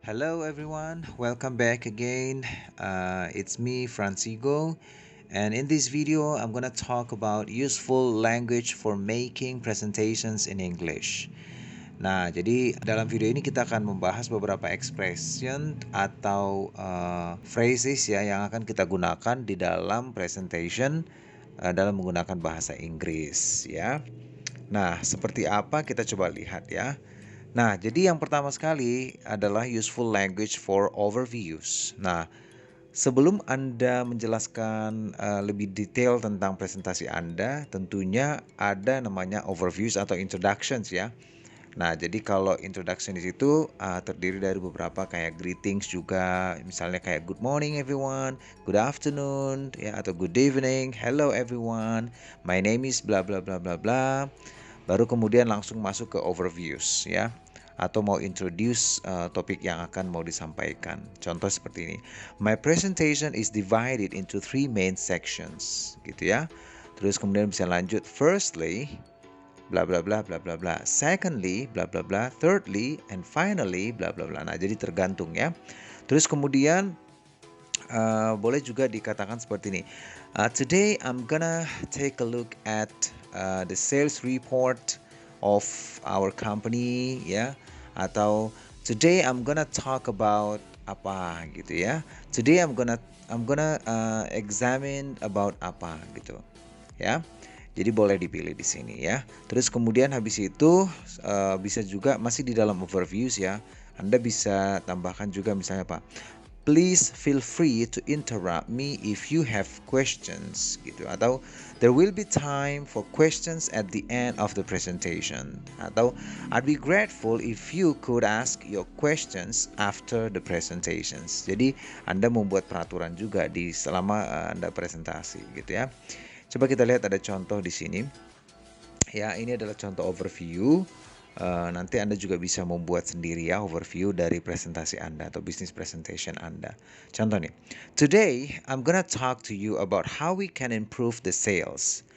Hello everyone, welcome back again. It's me Francigo, and in this video I'm gonna talk about useful language for making presentations in English. Nah, jadi dalam video ini kita akan membahas beberapa expression atau phrases ya yang akan kita gunakan di dalam presentation dalam menggunakan bahasa Inggris ya. Nah, seperti apa kita coba lihat ya. Nah, jadi yang pertama sekali adalah useful language for overviews. Nah, sebelum Anda menjelaskan lebih detail tentang presentasi Anda, tentunya ada namanya overviews atau introductions ya. Nah, jadi kalau introduction di situ terdiri dari beberapa kayak greetings juga, misalnya kayak good morning everyone, good afternoon, ya atau good evening, hello everyone, my name is bla bla bla bla bla. Baru kemudian langsung masuk ke overviews ya, atau mau introduce topik yang akan mau disampaikan. Contoh seperti ini. My presentation is divided into three main sections, gitu ya. Terus kemudian bisa lanjut. Firstly, bla bla bla bla bla bla. Secondly, bla bla bla. Thirdly, and finally, bla bla bla. Nah, jadi tergantung ya. Terus kemudian boleh juga dikatakan seperti ini. Today I'm gonna take a look at the sales report of our company ya. Atau today I'm gonna talk about apa gitu ya. Today I'm gonna examine about apa gitu ya. Jadi boleh dipilih di sini ya. Terus kemudian habis itu bisa juga masih di dalam overviews ya. Anda bisa tambahkan juga misalnya apa? Please feel free to interrupt me if you have questions gitu, atau there will be time for questions at the end of the presentation, atau I'd be grateful if you could ask your questions after the presentations. Jadi Anda membuat peraturan juga di selama Anda presentasi gitu ya. Coba kita lihat ada contoh di sini. Ya, ini adalah contoh overview. Nanti Anda juga bisa membuat sendiri ya overview dari presentasi Anda atau business presentation Anda. Contoh nih, today I'm gonna talk to you about how we can improve the sales.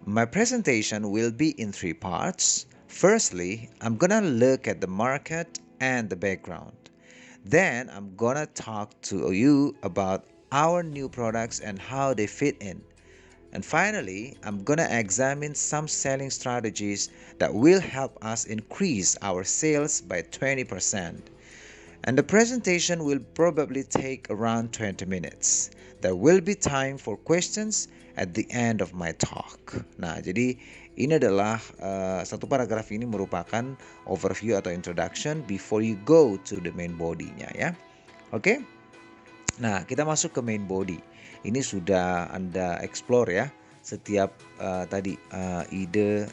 My presentation will be in three parts. Firstly, I'm gonna look at the market and the background. Then I'm gonna talk to you about our new products and how they fit in. And finally, I'm gonna examine some selling strategies that will help us increase our sales by 20%. And the presentation will probably take around 20 minutes. There will be time for questions at the end of my talk. Nah, jadi ini adalah satu paragraf ini merupakan overview atau introduction before you go to the main body-nya ya. Oke? Nah, kita masuk ke main body. Ini sudah Anda explore ya. Setiap ide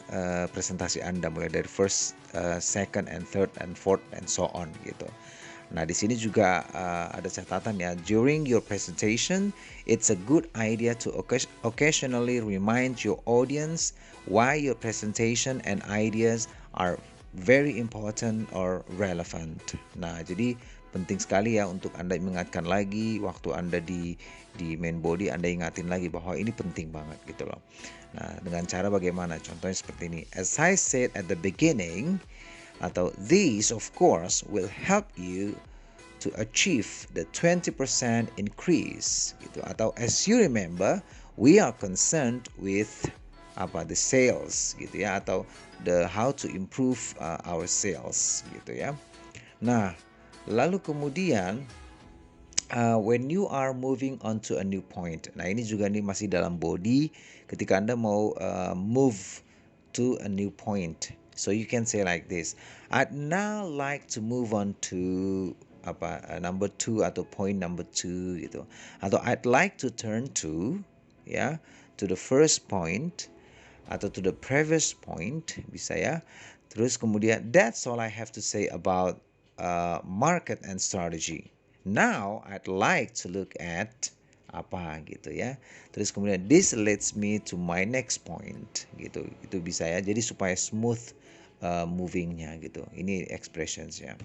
presentasi Anda mulai dari first, second, and third, and fourth, and so on gitu. Nah, di sini juga ada catatan ya. During your presentation, it's a good idea to occasionally remind your audience why your presentation and ideas are very important or relevant. Nah, jadi penting sekali ya untuk Anda mengingatkan lagi waktu Anda di main body, Anda ingatin lagi bahwa ini penting banget gitu loh. Nah, dengan cara bagaimana? Contohnya seperti ini. As I said at the beginning, atau these of course will help you to achieve the 20% increase gitu, atau as you remember we are concerned with the sales gitu ya, atau the how to improve our sales gitu ya. Nah, lalu kemudian when you are moving on to a new point. Nah, ini juga nih masih dalam body ketika Anda mau move to a new point. So you can say like this. I'd now like to move on to number 2 atau point number 2 gitu. Atau I'd like to turn to ya, to the first point atau to the previous point bisa ya. Terus kemudian that's all I have to say about market and strategy. Now I'd like to look at apa gitu ya. Terus kemudian this leads me to my next point gitu. Itu bisa ya. Jadi supaya smooth movingnya gitu. Ini expressionsnya.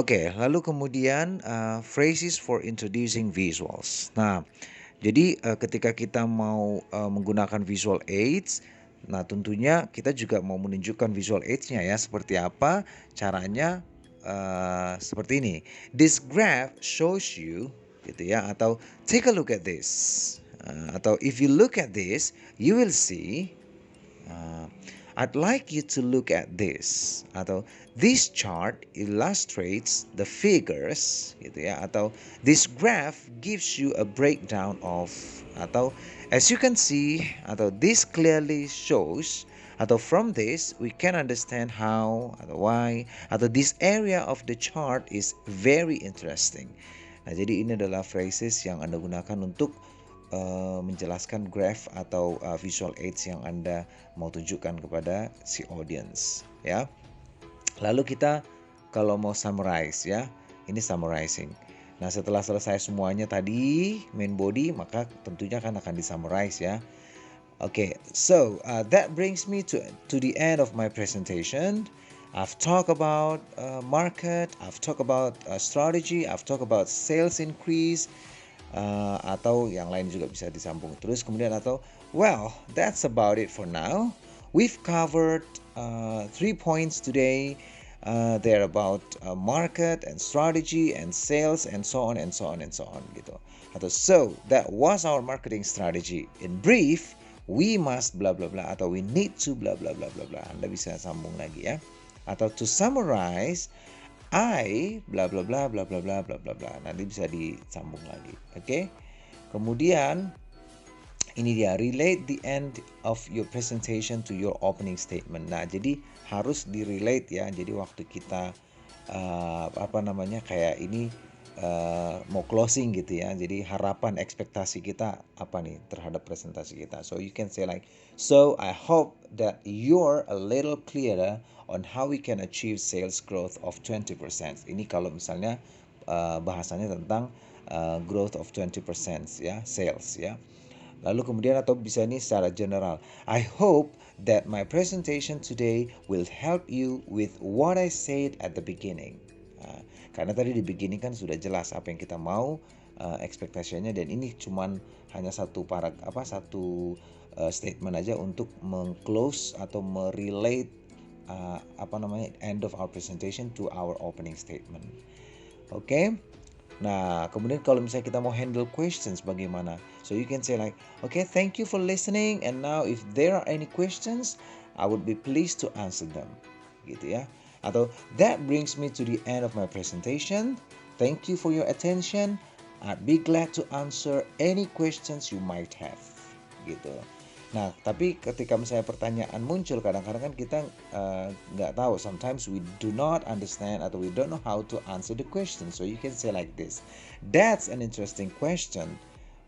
Oke, lalu kemudian phrases for introducing visuals. Nah, jadi ketika kita mau menggunakan visual aids, nah tentunya kita juga mau menunjukkan visual aids-nya ya, seperti apa caranya seperti ini. This graph shows you, gitu ya, atau take a look at this. Atau if you look at this, you will see. I'd like you to look at this. Atau this chart illustrates the figures, gitu ya. Atau this graph gives you a breakdown of. Atau as you can see, atau this clearly shows. Atau from this we can understand how atau why atau this area of the chart is very interesting. Nah, jadi ini adalah phrases yang Anda gunakan untuk menjelaskan graph atau visual aids yang Anda mau tunjukkan kepada si audience, ya. Lalu kita kalau mau summarize, ya, ini summarizing. Nah, setelah selesai semuanya tadi main body, maka tentunya akan disummarize, ya. Okay, so that brings me to the end of my presentation. I've talked about market, I've talked about strategy, I've talked about sales increase, atau yang lain juga bisa disambung terus kemudian atau well, that's about it for now. We've covered 3 points today. They're about market and strategy and sales and so on and so on and so on gitu. Atau so that was our marketing strategy. In brief, we must blah blah blah atau we need to blah blah blah blah blah. Anda bisa sambung lagi ya. Atau to summarize, I bla bla bla bla bla bla bla bla bla. Nanti bisa disambung lagi. Oke. Kemudian ini dia relate the end of your presentation to your opening statement. Nah, jadi harus di-relate ya. Jadi waktu kita kayak ini mau closing gitu ya. Jadi harapan ekspektasi kita apa nih terhadap presentasi kita. So you can say like, so I hope that you're a little clearer on how we can achieve sales growth of 20%. Ini kalau misalnya bahasanya tentang growth of 20% ya, sales ya. Lalu kemudian atau bisa ini secara general. I hope that my presentation today will help you with what I said at the beginning. Karena tadi di beginning kan sudah jelas apa yang kita mau ekspektasinya dan ini cuman hanya satu statement aja untuk meng-close atau merelate end of our presentation to our opening statement. Oke. Nah, kemudian kalau misalnya kita mau handle questions bagaimana? So you can say like, okay, thank you for listening and now if there are any questions, I would be pleased to answer them. Gitu ya. Atau that brings me to the end of my presentation. Thank you for your attention. I'd be glad to answer any questions you might have. Gitu. Nah, tapi ketika misalnya pertanyaan muncul, kadang-kadang kan kita nggak tahu. Sometimes we do not understand atau we don't know how to answer the question. So you can say like this. That's an interesting question,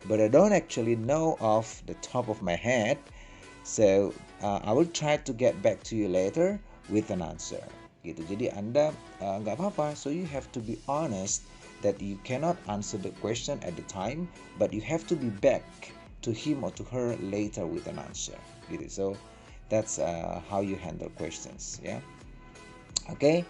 but I don't actually know off the top of my head. So I will try to get back to you later with an answer. Gitu. Jadi Anda nggak apa-apa. So you have to be honest that you cannot answer the question at the time, but you have to be back to him or to her later with an answer. Gitu. So that's how you handle questions, ya. Okay.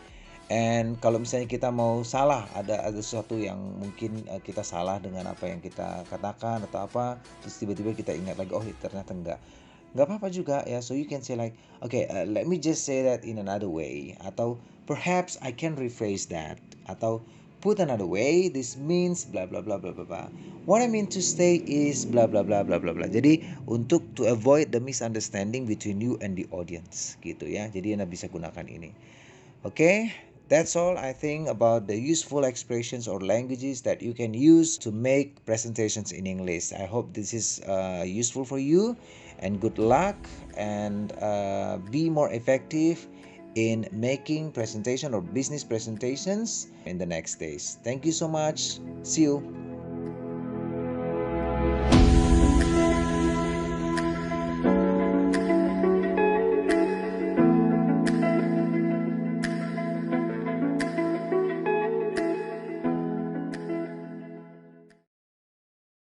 And kalau misalnya kita mau salah, ada sesuatu yang mungkin kita salah dengan apa yang kita katakan atau apa, terus tiba-tiba kita ingat lagi, oh ternyata nggak apa-apa juga ya. So you can say like, okay, let me just say that in another way, atau perhaps I can rephrase that, atau put another way, this means blah blah blah blah blah blah. What I mean to say is blah blah blah blah blah blah. Jadi untuk to avoid the misunderstanding between you and the audience gitu ya. Jadi Anda bisa gunakan ini. Okay, that's all I think about the useful expressions or languages that you can use to make presentations in English. I hope this is useful for you, and good luck and be more effective in making presentation or business presentations in the next days. Thank you so much. See you.